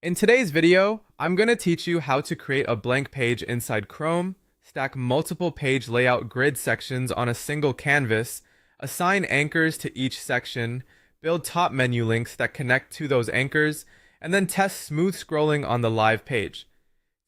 In today's video, I'm going to teach you how to create a blank page inside Chrome, stack multiple page layout grid sections on a single canvas, assign anchors to each section, build top menu links that connect to those anchors, and then test smooth scrolling on the live page.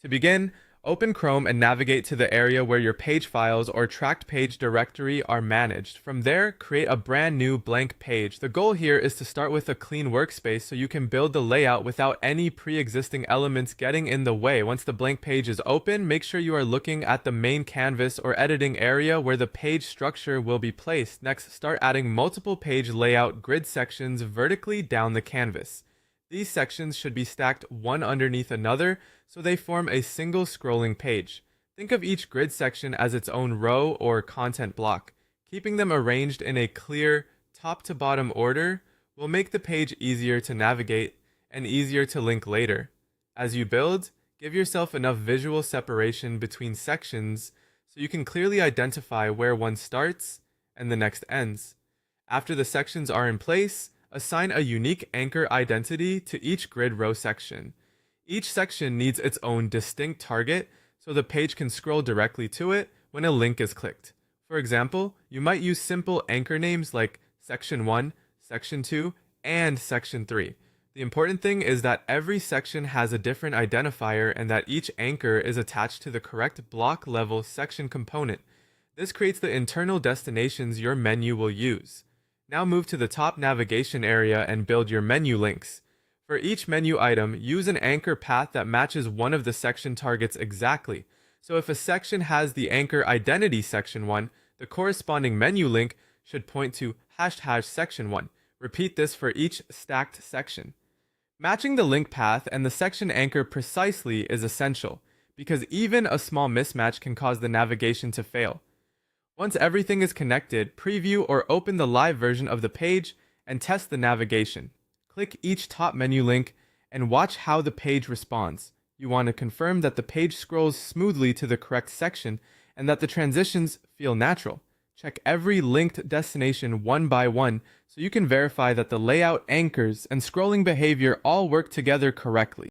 To begin, open Chrome and navigate to the area where your page files or tracked page directory are managed. From there, create a brand new blank page. The goal here is to start with a clean workspace so you can build the layout without any pre-existing elements getting in the way. Once the blank page is open, make sure you are looking at the main canvas or editing area where the page structure will be placed. Next, start adding multiple page layout grid sections vertically down the canvas. These sections should be stacked one underneath another so they form a single scrolling page. Think of each grid section as its own row or content block. Keeping them arranged in a clear, top to bottom order will make the page easier to navigate and easier to link later. As you build, give yourself enough visual separation between sections so you can clearly identify where one starts and the next ends. After the sections are in place, assign a unique anchor identity to each grid row section. Each section needs its own distinct target so the page can scroll directly to it when a link is clicked. For example, you might use simple anchor names like Section 1, Section 2, and Section 3. The important thing is that every section has a different identifier and that each anchor is attached to the correct block level section component. This creates the internal destinations your menu will use. Now move to the top navigation area and build your menu links. For each menu item, use an anchor path that matches one of the section targets exactly. So if a section has the anchor identity section 1, the corresponding menu link should point to #section 1. Repeat this for each stacked section. Matching the link path and the section anchor precisely is essential, because even a small mismatch can cause the navigation to fail. Once everything is connected, preview or open the live version of the page and test the navigation. Click each top menu link and watch how the page responds. You want to confirm that the page scrolls smoothly to the correct section and that the transitions feel natural. Check every linked destination one by one so you can verify that the layout, anchors, and scrolling behavior all work together correctly.